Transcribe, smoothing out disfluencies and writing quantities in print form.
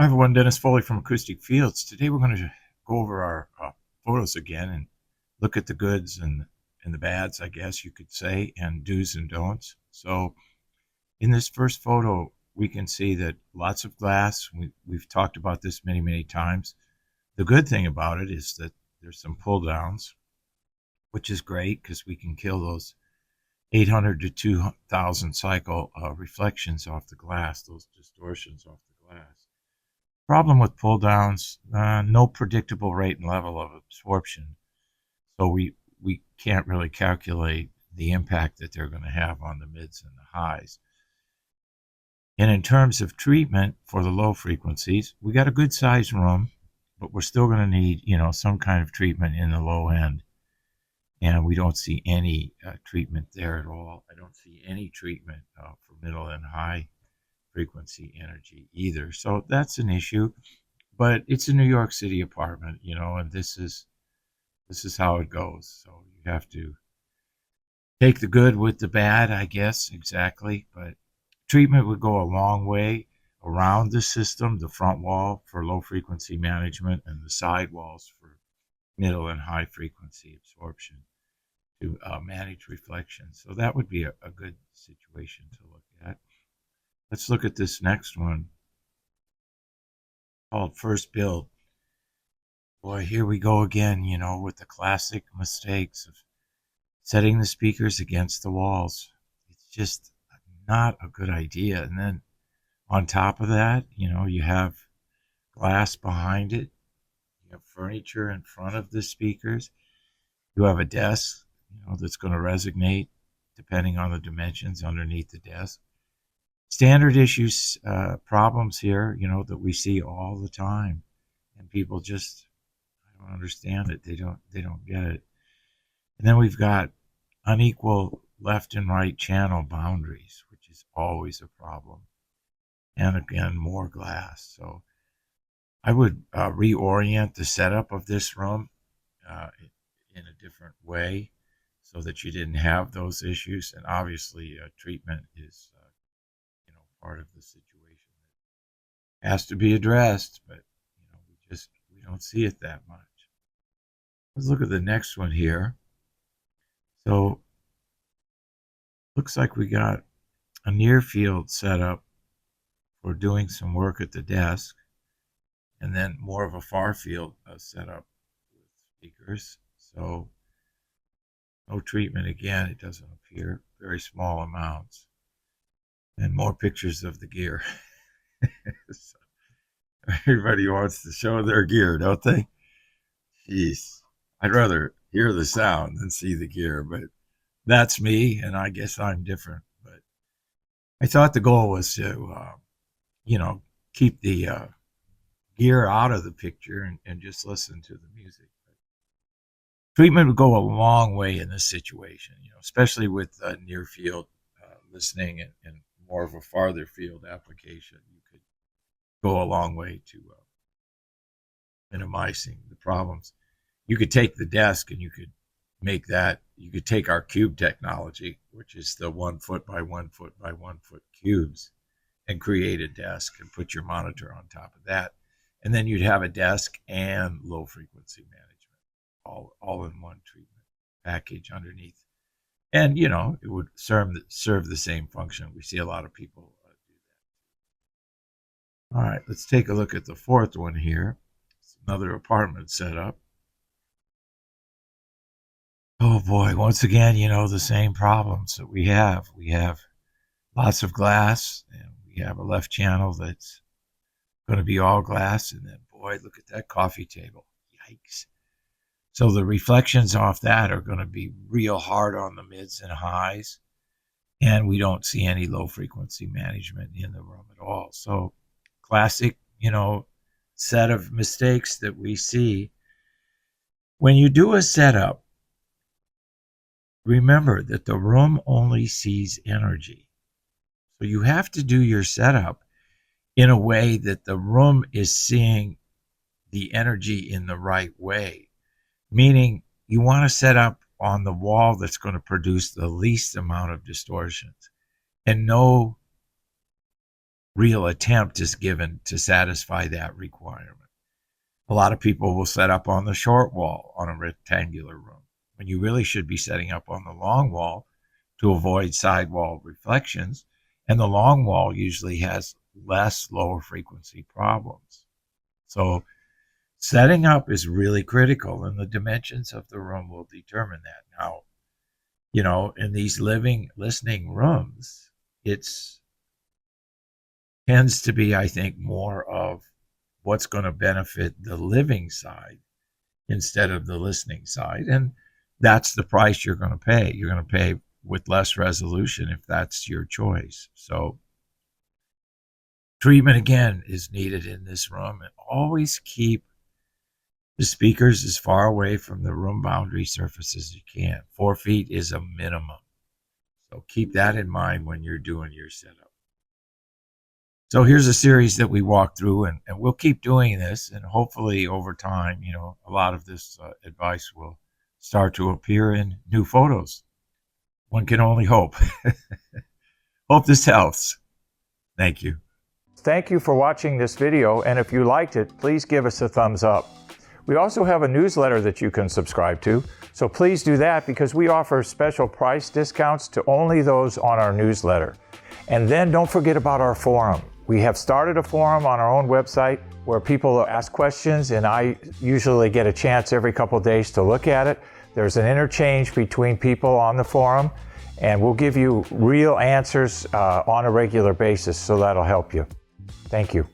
Hi everyone, Dennis Foley from Acoustic Fields. Today we're going to go over our photos again and look at the goods and the bads, I guess you could say, and do's and don'ts. So in this first photo, we can see that lots of glass. We've talked about this many, many times. The good thing about it is that there's some pull downs, which is great because we can kill those 800 to 2000 cycle reflections off the glass, those distortions off the glass. Problem with pull downs, no predictable rate and level of absorption. So we can't really calculate the impact that they're going to have on the mids and the highs. And in terms of treatment for the low frequencies, we got a good sized room, but we're still going to need, some kind of treatment in the low end. And we don't see any treatment there at all. I don't see any treatment for middle and high frequency energy either. So that's an issue. But it's a New York City apartment, and this is how it goes. So you have to take the good with the bad, I guess, exactly. But treatment would go a long way around the system, the front wall for low frequency management and the side walls for middle and high frequency absorption to manage reflection. So that would be a good situation to look at. Let's look at this next one called First Build. Boy, here we go again, with the classic mistakes of setting the speakers against the walls. It's just not a good idea. And then on top of that, you have glass behind it. You have furniture in front of the speakers. You have a desk, that's going to resonate depending on the dimensions underneath the desk. Standard issues, problems here, that we see all the time. And people just don't understand it. They don't get it. And then we've got unequal left and right channel boundaries, which is always a problem. And again, more glass. So I would reorient the setup of this room in a different way so that you didn't have those issues. And obviously, treatment is part of the situation that has to be addressed, but we don't see it that much. Let's look at the next one here. So looks like we got a near field set up for doing some work at the desk, and then more of a far field set up with speakers. So no treatment again, it doesn't appear, very small amounts. And more pictures of the gear. So everybody wants to show their gear, don't they? Jeez, I'd rather hear the sound than see the gear, but that's me, and I guess I'm different. But I thought the goal was to, keep the gear out of the picture and just listen to the music. But treatment would go a long way in this situation, especially with near field listening and more of a farther field application. You could go a long way to minimizing the problems. You could take the desk and you could take our cube technology, which is the 1 foot by 1 foot by 1 foot cubes, and create a desk and put your monitor on top of that. And then you'd have a desk and low frequency management all in one treatment package underneath. And, it would serve the same function. We see a lot of people do that. All right, let's take a look at the fourth one here. It's another apartment setup. Oh boy, once again, the same problems that we have. We have lots of glass, and we have a left channel that's going to be all glass. And then, boy, look at that coffee table. Yikes. So the reflections off that are going to be real hard on the mids and highs. And we don't see any low frequency management in the room at all. So classic, set of mistakes that we see. When you do a setup, remember that the room only sees energy. So you have to do your setup in a way that the room is seeing the energy in the right way. Meaning you want to set up on the wall that's going to produce the least amount of distortions and no real attempt is given to satisfy that requirement. A lot of people will set up on the short wall on a rectangular room, when you really should be setting up on the long wall to avoid sidewall reflections, and the long wall usually has less lower frequency problems. So setting up is really critical, and the dimensions of the room will determine that. Now, in these listening rooms, it's tends to be, I think, more of what's going to benefit the living side instead of the listening side. And that's the price you're going to pay. You're going to pay with less resolution if that's your choice. So treatment, again, is needed in this room. And always keep the speakers as far away from the room boundary surface as you can. 4 feet is a minimum. So keep that in mind when you're doing your setup. So here's a series that we walk through, and we'll keep doing this, and hopefully over time, a lot of this advice will start to appear in new photos. One can only hope. Hope this helps. Thank you. Thank you for watching this video, and if you liked it, please give us a thumbs up. We also have a newsletter that you can subscribe to, so please do that because we offer special price discounts to only those on our newsletter. And then don't forget about our forum. We have started a forum on our own website where people ask questions, and I usually get a chance every couple of days to look at it. There's an interchange between people on the forum, and we'll give you real answers on a regular basis, so that'll help you. Thank you.